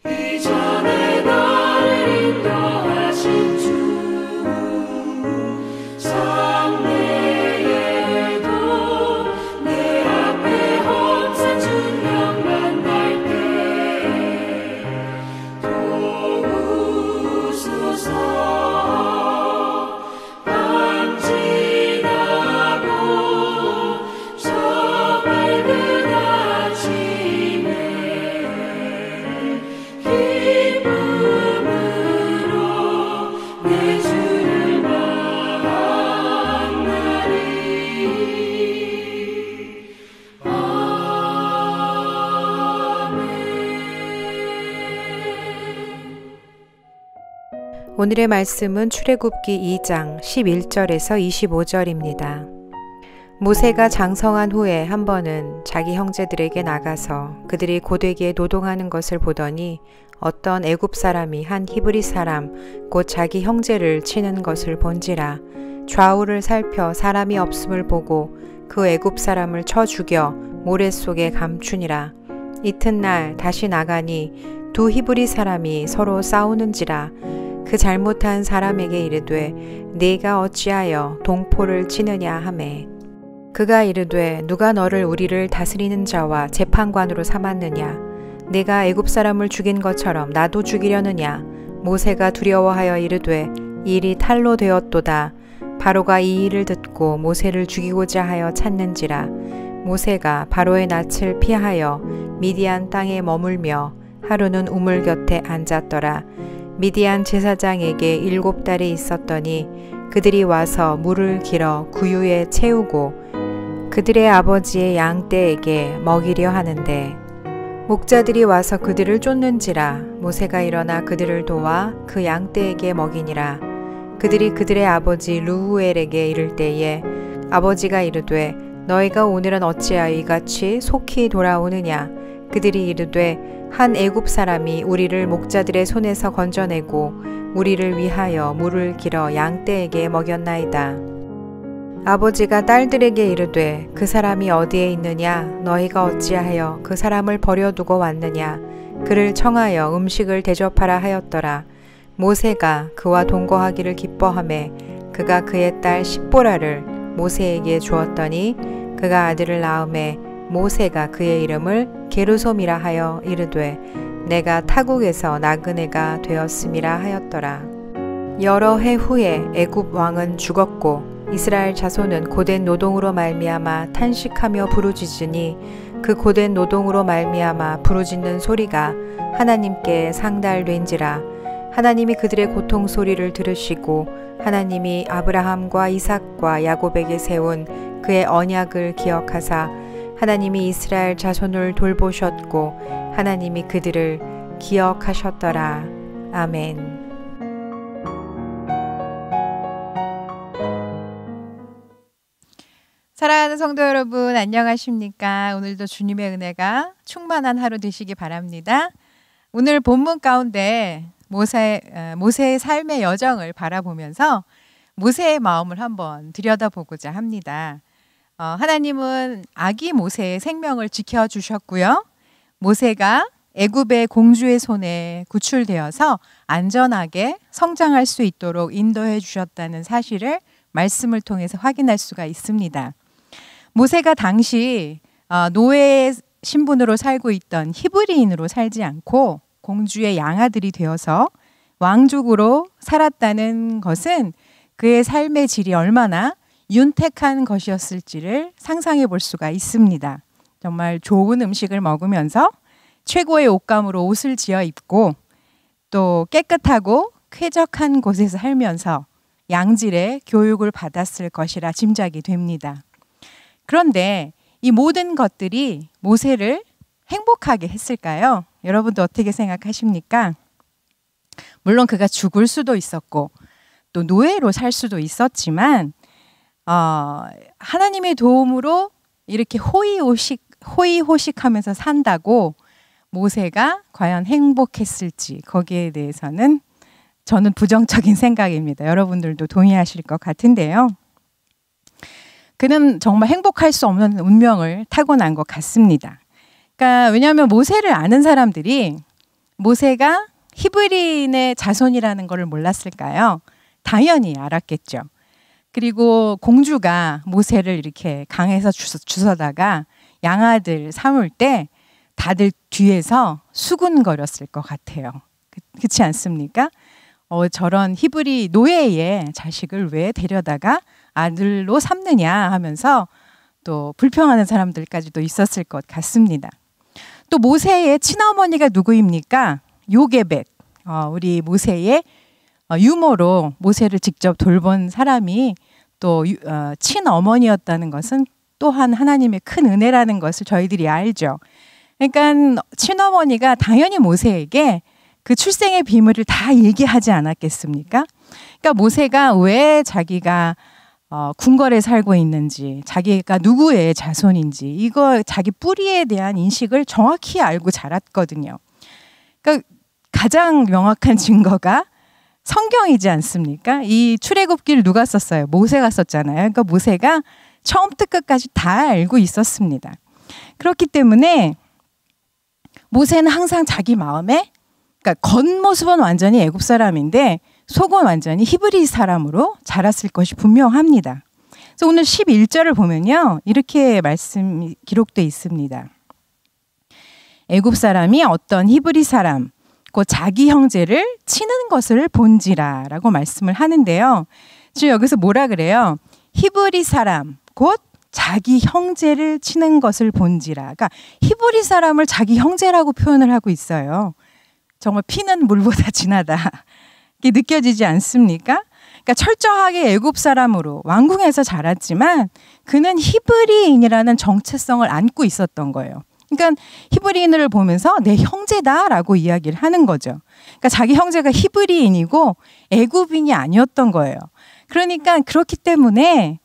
이전에 나를 인도하신 주 성례에도 내 앞에 홍산 중령 만날 때 도우소서. 밤 지나고 저 밝은 아침에 기쁨으로 내 주를 만나리. 아멘. 오늘의 말씀은 출애굽기 2장 11절에서 25절입니다. 모세가 장성한 후에 한 번은 자기 형제들에게 나가서 그들이 고되게 노동하는 것을 보더니 어떤 애굽 사람이 한 히브리 사람 곧 자기 형제를 치는 것을 본지라. 좌우를 살펴 사람이 없음을 보고 그 애굽 사람을 쳐 죽여 모래 속에 감추니라. 이튿날 다시 나가니 두 히브리 사람이 서로 싸우는지라. 그 잘못한 사람에게 이르되 네가 어찌하여 동포를 치느냐 하매 그가 이르되 누가 너를 우리를 다스리는 자와 재판관으로 삼았느냐. 내가 애굽 사람을 죽인 것처럼 나도 죽이려느냐. 모세가 두려워하여 이르되 이 일이 탈로 되었도다. 바로가 이 일을 듣고 모세를 죽이고자 하여 찾는지라. 모세가 바로의 낯을 피하여 미디안 땅에 머물며 하루는 우물 곁에 앉았더라. 미디안 제사장에게 7달이 있었더니 그들이 와서 물을 길어 구유에 채우고 그들의 아버지의 양떼에게 먹이려 하는데 목자들이 와서 그들을 쫓는지라. 모세가 일어나 그들을 도와 그 양떼에게 먹이니라. 그들이 그들의 아버지 르우엘에게 이를 때에 아버지가 이르되 너희가 오늘은 어찌하여 이같이 속히 돌아오느냐. 그들이 이르되 한 애굽 사람이 우리를 목자들의 손에서 건져내고 우리를 위하여 물을 길어 양떼에게 먹였나이다. 아버지가 딸들에게 이르되 그 사람이 어디에 있느냐. 너희가 어찌하여 그 사람을 버려두고 왔느냐. 그를 청하여 음식을 대접하라 하였더라. 모세가 그와 동거하기를 기뻐하매 그가 그의 딸 십보라를 모세에게 주었더니 그가 아들을 낳음에 모세가 그의 이름을 게르솜이라 하여 이르되 내가 타국에서 나그네가 되었음이라 하였더라. 여러 해 후에 애굽 왕은 죽었고 이스라엘 자손은 고된 노동으로 말미암아 탄식하며 부르짖으니 그 고된 노동으로 말미암아 부르짖는 소리가 하나님께 상달된지라. 하나님이 그들의 고통 소리를 들으시고 하나님이 아브라함과 이삭과 야곱에게 세운 그의 언약을 기억하사 하나님이 이스라엘 자손을 돌보셨고 하나님이 그들을 기억하셨더라. 아멘. 사랑하는 성도 여러분, 안녕하십니까? 오늘도 주님의 은혜가 충만한 하루 되시기 바랍니다. 오늘 본문 가운데 모세의 삶의 여정을 바라보면서 모세의 마음을 한번 들여다보고자 합니다. 하나님은 아기 모세의 생명을 지켜주셨고요. 모세가 애굽의 공주의 손에 구출되어서 안전하게 성장할 수 있도록 인도해 주셨다는 사실을 말씀을 통해서 확인할 수가 있습니다. 모세가 당시 노예의 신분으로 살고 있던 히브리인으로 살지 않고 공주의 양아들이 되어서 왕족으로 살았다는 것은 그의 삶의 질이 얼마나 윤택한 것이었을지를 상상해 볼 수가 있습니다. 정말 좋은 음식을 먹으면서 최고의 옷감으로 옷을 지어 입고 또 깨끗하고 쾌적한 곳에서 살면서 양질의 교육을 받았을 것이라 짐작이 됩니다. 그런데 이 모든 것들이 모세를 행복하게 했을까요? 여러분도 어떻게 생각하십니까? 물론 그가 죽을 수도 있었고 또 노예로 살 수도 있었지만 하나님의 도움으로 이렇게 호의호식하면서 산다고 모세가 과연 행복했을지 거기에 대해서는 저는 부정적인 생각입니다. 여러분들도 동의하실 것 같은데요. 그는 정말 행복할 수 없는 운명을 타고난 것 같습니다. 그러니까 왜냐하면 모세를 아는 사람들이 모세가 히브리인의 자손이라는 것을 몰랐을까요? 당연히 알았겠죠. 그리고 공주가 모세를 이렇게 강에서 주워다가 양아들 삼을 때 다들 뒤에서 수군거렸을 것 같아요. 그렇지 않습니까? 저런 히브리 노예의 자식을 왜 데려다가 아들로 삼느냐 하면서 또 불평하는 사람들까지도 있었을 것 같습니다. 또 모세의 친어머니가 누구입니까? 요게벳. 우리 모세의 유모로 모세를 직접 돌본 사람이 또 친어머니였다는 것은 또한 하나님의 큰 은혜라는 것을 저희들이 알죠. 그러니까 친어머니가 당연히 모세에게 그 출생의 비밀을 다 얘기하지 않았겠습니까? 그러니까 모세가 왜 자기가 궁궐에 살고 있는지, 자기가 누구의 자손인지, 이거 자기 뿌리에 대한 인식을 정확히 알고 자랐거든요. 그러니까 가장 명확한 증거가 성경이지 않습니까? 이 출애굽기를 누가 썼어요? 모세가 썼잖아요. 그러니까 모세가 처음부터 끝까지 다 알고 있었습니다. 그렇기 때문에 모세는 항상 자기 마음에, 그러니까 겉모습은 완전히 애굽 사람인데 속은 완전히 히브리 사람으로 자랐을 것이 분명합니다. 그래서 오늘 11절을 보면요, 이렇게 말씀이 기록되어 있습니다. 애굽 사람이 어떤 히브리 사람 곧 자기 형제를 치는 것을 본지라라고 말씀을 하는데요. 지금 여기서 뭐라 그래요? 히브리 사람 곧 자기 형제를 치는 것을 본지라. 그러니까 히브리 사람을 자기 형제라고 표현을 하고 있어요. 정말 피는 물보다 진하다. 이게 느껴지지 않습니까? 그러니까 철저하게 애굽 사람으로 왕궁에서 자랐지만 그는 히브리인이라는 정체성을 안고 있었던 거예요. 그러니까 히브리인을 보면서 내 형제다라고 이야기를 하는 거죠. 그러니까 자기 형제가 히브리인이고 애굽인이 아니었던 거예요. 그러니까 그렇기 때문에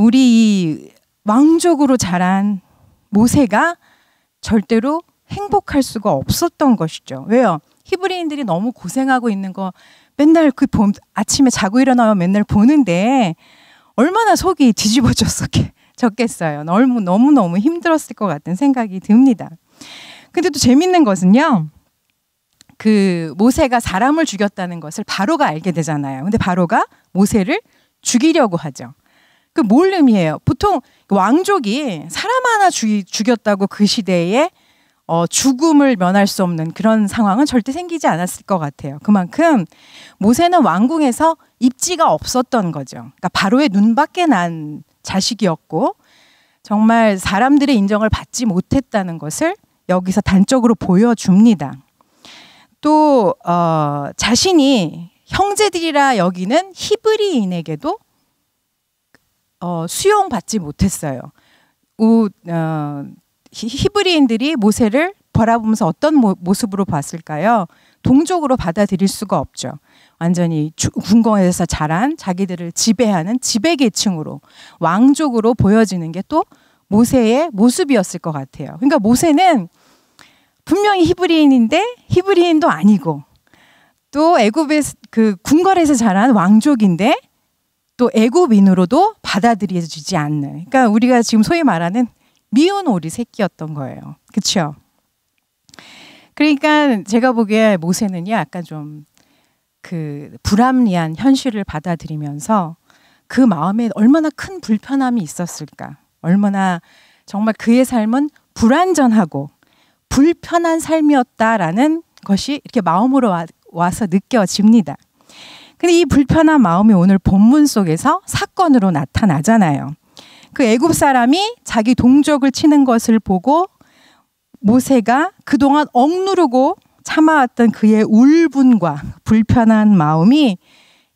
우리 이 왕족으로 자란 모세가 절대로 행복할 수가 없었던 것이죠. 왜요? 히브리인들이 너무 고생하고 있는 거 맨날 아침에 자고 일어나면 맨날 보는데 얼마나 속이 뒤집어졌겠어요. 너무너무 힘들었을 것 같은 생각이 듭니다. 근데 또 재밌는 것은요, 그 모세가 사람을 죽였다는 것을 바로가 알게 되잖아요. 근데 바로가 모세를 죽이려고 하죠. 그 뭘 의미해요? 보통 왕족이 사람 하나 죽였다고 그 시대에 죽음을 면할 수 없는 그런 상황은 절대 생기지 않았을 것 같아요. 그만큼 모세는 왕궁에서 입지가 없었던 거죠. 그러니까 바로의 눈밖에 난 자식이었고 정말 사람들의 인정을 받지 못했다는 것을 여기서 단적으로 보여줍니다. 또 자신이 형제들이라 여기는 히브리인에게도 수용받지 못했어요. 히브리인들이 모세를 바라보면서 어떤 모습으로 봤을까요? 동족으로 받아들일 수가 없죠. 완전히 궁궐에서 자란 자기들을 지배하는 지배계층으로, 왕족으로 보여지는 게 또 모세의 모습이었을 것 같아요. 그러니까 모세는 분명히 히브리인인데 히브리인도 아니고, 또 애굽의 그 궁궐에서 자란 왕족인데 또 애굽인으로도 받아들여지지 않는, 그러니까 우리가 지금 소위 말하는 미운 오리 새끼였던 거예요. 그렇죠? 그러니까 제가 보기에 모세는요, 약간 좀 그 불합리한 현실을 받아들이면서 그 마음에 얼마나 큰 불편함이 있었을까. 얼마나 정말 그의 삶은 불완전하고 불편한 삶이었다라는 것이 이렇게 마음으로 와서 느껴집니다. 근데 이 불편한 마음이 오늘 본문 속에서 사건으로 나타나잖아요. 그 애굽 사람이 자기 동족을 치는 것을 보고 모세가 그동안 억누르고 참아왔던 그의 울분과 불편한 마음이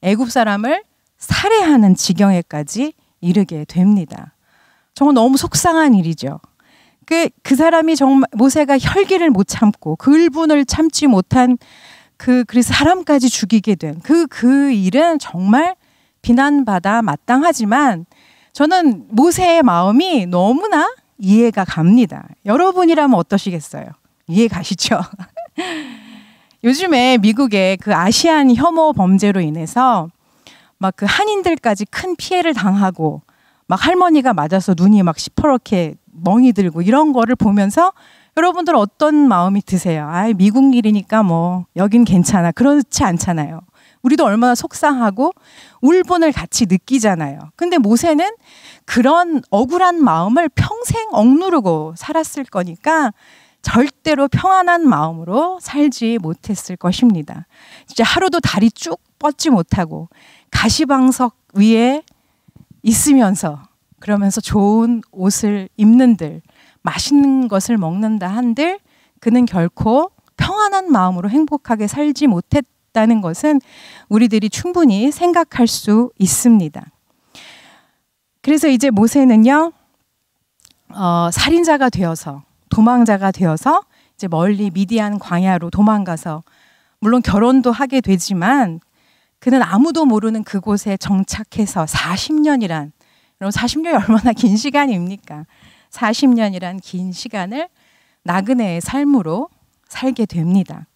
애굽 사람을 살해하는 지경에까지 이르게 됩니다. 정말 너무 속상한 일이죠. 그 사람이 정말 모세가 혈기를 못 참고 그 울분을 참지 못한 그래서 사람까지 죽이게 된 그 일은 정말 비난받아 마땅하지만 저는 모세의 마음이 너무나 이해가 갑니다. 여러분이라면 어떠시겠어요? 이해 가시죠? 요즘에 미국의 그 아시안 혐오 범죄로 인해서 막 그 한인들까지 큰 피해를 당하고 막 할머니가 맞아서 눈이 막 시퍼렇게 멍이 들고 이런 거를 보면서 여러분들 어떤 마음이 드세요? 아, 미국 일이니까 뭐 여긴 괜찮아. 그렇지 않잖아요. 우리도 얼마나 속상하고 울분을 같이 느끼잖아요. 근데 모세는 그런 억울한 마음을 평생 억누르고 살았을 거니까 절대로 평안한 마음으로 살지 못했을 것입니다. 진짜 하루도 다리 쭉 뻗지 못하고 가시방석 위에 있으면서 그러면서 좋은 옷을 입는들 맛있는 것을 먹는다 한들 그는 결코 평안한 마음으로 행복하게 살지 못했다는 것은 우리들이 충분히 생각할 수 있습니다. 그래서 이제 모세는요, 살인자가 되어서 도망자가 되어서 이제 멀리 미디안 광야로 도망가서 물론 결혼도 하게 되지만 그는 아무도 모르는 그곳에 정착해서 40년이란, 여러분 40년이 얼마나 긴 시간입니까? 40년이란 긴 시간을 나그네의 삶으로 살게 됩니다.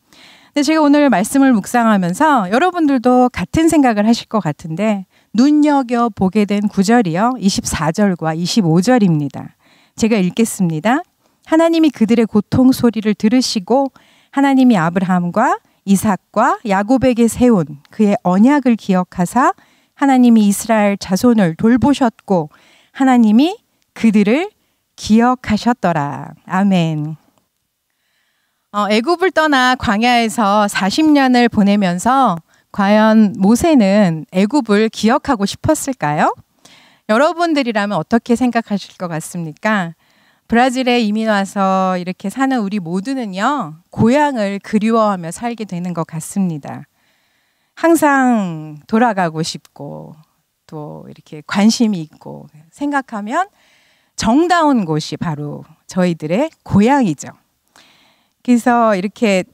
근데 제가 오늘 말씀을 묵상하면서 여러분들도 같은 생각을 하실 것 같은데 눈여겨보게 된 구절이요. 24절과 25절입니다. 제가 읽겠습니다. 하나님이 그들의 고통 소리를 들으시고 하나님이 아브라함과 이삭과 야곱에게 세운 그의 언약을 기억하사 하나님이 이스라엘 자손을 돌보셨고 하나님이 그들을 기억하셨더라. 아멘. 애굽을 떠나 광야에서 40년을 보내면서 과연 모세는 애굽을 기억하고 싶었을까요? 여러분들이라면 어떻게 생각하실 것 같습니까? 브라질에 이민 와서 이렇게 사는 우리 모두는요, 고향을 그리워하며 살게 되는 것 같습니다. 항상 돌아가고 싶고 또 이렇게 관심이 있고 생각하면 정다운 곳이 바로 저희들의 고향이죠. 그래서 이렇게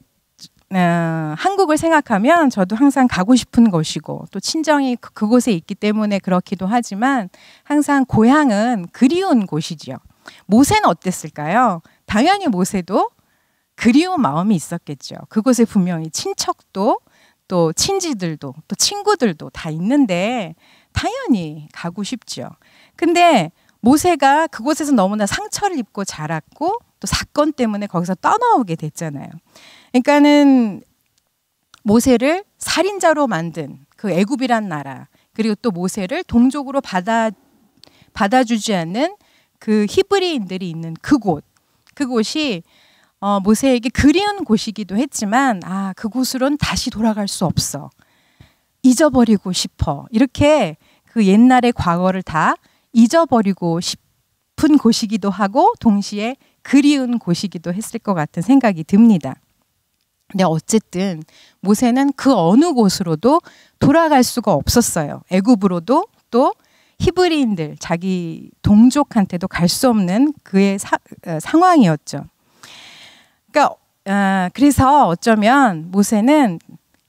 한국을 생각하면 저도 항상 가고 싶은 곳이고 또 친정이 그곳에 있기 때문에 그렇기도 하지만 항상 고향은 그리운 곳이죠. 모세는 어땠을까요? 당연히 모세도 그리운 마음이 있었겠죠. 그곳에 분명히 친척도 또 친지들도 또 친구들도 다 있는데 당연히 가고 싶죠. 근데 모세가 그곳에서 너무나 상처를 입고 자랐고 또 사건 때문에 거기서 떠나오게 됐잖아요. 그러니까는 모세를 살인자로 만든 그 애굽이란 나라, 그리고 또 모세를 동족으로 받아주지 않는 그 히브리인들이 있는 그곳이 모세에게 그리운 곳이기도 했지만 그곳으로는 다시 돌아갈 수 없어. 잊어버리고 싶어. 이렇게 그 옛날의 과거를 다 잊어버리고 싶은 곳이기도 하고 동시에 그리운 곳이기도 했을 것 같은 생각이 듭니다. 근데 어쨌든 모세는 그 어느 곳으로도 돌아갈 수가 없었어요. 애굽으로도 또 히브리인들, 자기 동족한테도 갈 수 없는 그의 상황이었죠. 그러니까 그래서 어쩌면 모세는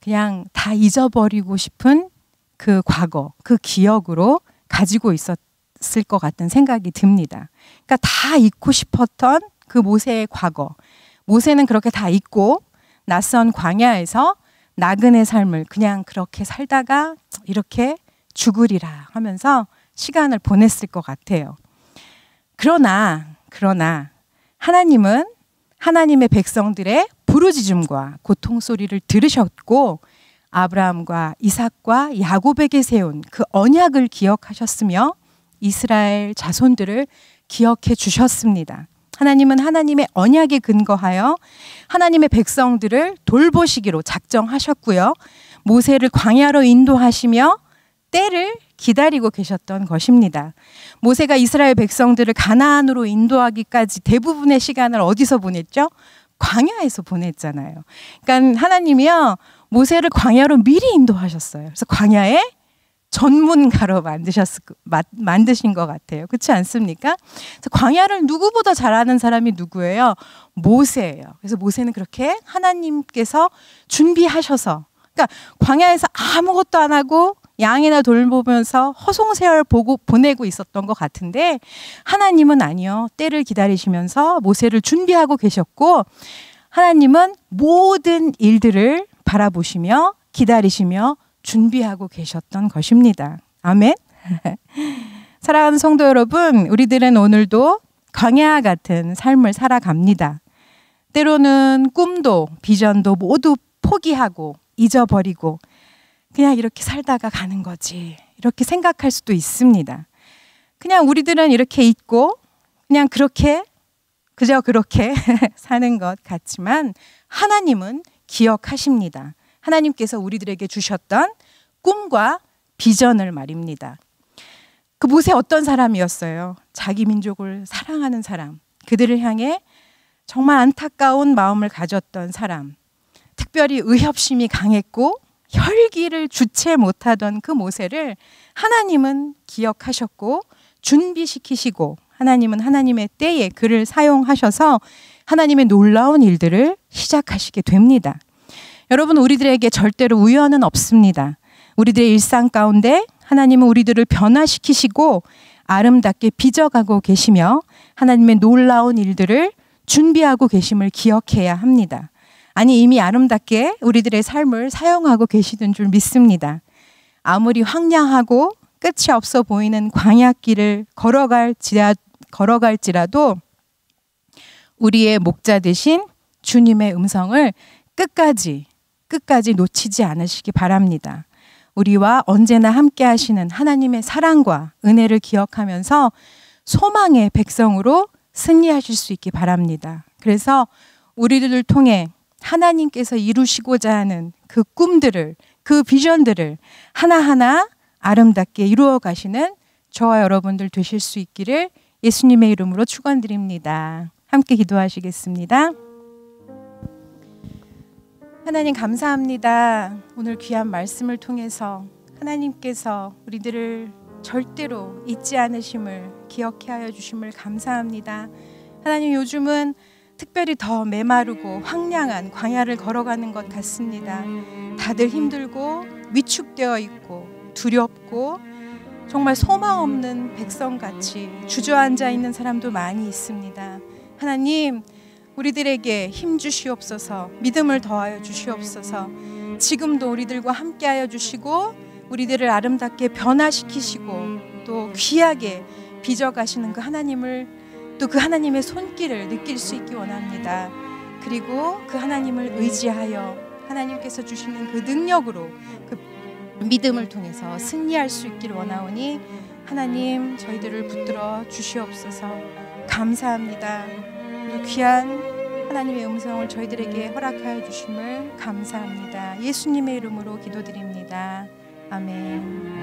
그냥 다 잊어버리고 싶은 그 과거, 그 기억으로 가지고 있었을 것 같은 생각이 듭니다. 그러니까 다 잊고 싶었던 그 모세의 과거, 모세는 그렇게 다 잊고 낯선 광야에서 나그네 삶을 그냥 그렇게 살다가 이렇게 죽으리라 하면서 시간을 보냈을 것 같아요. 그러나 하나님은 하나님의 백성들의 부르짖음과 고통 소리를 들으셨고 아브라함과 이삭과 야곱에게 세운 그 언약을 기억하셨으며 이스라엘 자손들을 기억해 주셨습니다. 하나님은 하나님의 언약에 근거하여 하나님의 백성들을 돌보시기로 작정하셨고요. 모세를 광야로 인도하시며 때를 기다리고 계셨던 것입니다. 모세가 이스라엘 백성들을 가나안으로 인도하기까지 대부분의 시간을 어디서 보냈죠? 광야에서 보냈잖아요. 그러니까 하나님이요, 모세를 광야로 미리 인도하셨어요. 그래서 광야에 전문가로 만드신 것 같아요. 그렇지 않습니까? 그래서 광야를 누구보다 잘 아는 사람이 누구예요? 모세예요. 그래서 모세는 그렇게 하나님께서 준비하셔서, 그러니까 광야에서 아무것도 안 하고 양이나 돌보면서 허송세월 보내고 있었던 것 같은데 하나님은 아니요. 때를 기다리시면서 모세를 준비하고 계셨고 하나님은 모든 일들을 바라보시며 기다리시며 준비하고 계셨던 것입니다. 아멘. 사랑하는 성도 여러분, 우리들은 오늘도 광야 같은 삶을 살아갑니다. 때로는 꿈도 비전도 모두 포기하고 잊어버리고 그냥 이렇게 살다가 가는 거지, 이렇게 생각할 수도 있습니다. 그냥 우리들은 이렇게 있고 그냥 그렇게 그저 그렇게 사는 것 같지만 하나님은 기억하십니다. 하나님께서 우리들에게 주셨던 꿈과 비전을 말입니다. 그 모세 어떤 사람이었어요? 자기 민족을 사랑하는 사람, 그들을 향해 정말 안타까운 마음을 가졌던 사람, 특별히 의협심이 강했고 혈기를 주체 못하던 그 모세를 하나님은 기억하셨고 준비시키시고, 하나님은 하나님의 때에 그를 사용하셔서 하나님의 놀라운 일들을 시작하시게 됩니다. 여러분, 우리들에게 절대로 우연은 없습니다. 우리들의 일상 가운데 하나님은 우리들을 변화시키시고 아름답게 빚어가고 계시며 하나님의 놀라운 일들을 준비하고 계심을 기억해야 합니다. 아니, 이미 아름답게 우리들의 삶을 사용하고 계시는 줄 믿습니다. 아무리 황량하고 끝이 없어 보이는 광야길을 걸어갈지라도 우리의 목자 되신 주님의 음성을 끝까지 놓치지 않으시기 바랍니다. 우리와 언제나 함께 하시는 하나님의 사랑과 은혜를 기억하면서 소망의 백성으로 승리하실 수 있기 바랍니다. 그래서 우리들을 통해 하나님께서 이루시고자 하는 그 꿈들을, 그 비전들을 하나하나 아름답게 이루어 가시는 저와 여러분들 되실 수 있기를 예수님의 이름으로 축원드립니다. 함께 기도하시겠습니다. 하나님, 감사합니다. 오늘 귀한 말씀을 통해서 하나님께서 우리들을 절대로 잊지 않으심을 기억해 하여 주심을 감사합니다. 하나님, 요즘은 특별히 더 메마르고 황량한 광야를 걸어가는 것 같습니다. 다들 힘들고 위축되어 있고 두렵고 정말 소망 없는 백성같이 주저앉아 있는 사람도 많이 있습니다. 하나님, 우리들에게 힘 주시옵소서, 믿음을 더하여 주시옵소서. 지금도 우리들과 함께하여 주시고 우리들을 아름답게 변화시키시고 또 귀하게 빚어가시는 그 하나님을, 또 그 하나님의 손길을 느낄 수 있기 원합니다. 그리고 그 하나님을 의지하여 하나님께서 주시는 그 능력으로 그 믿음을 통해서 승리할 수 있기를 원하오니 하나님, 저희들을 붙들어 주시옵소서. 감사합니다. 귀한 하나님의 음성을 저희들에게 허락하여 주심을 감사합니다. 예수님의 이름으로 기도드립니다. 아멘.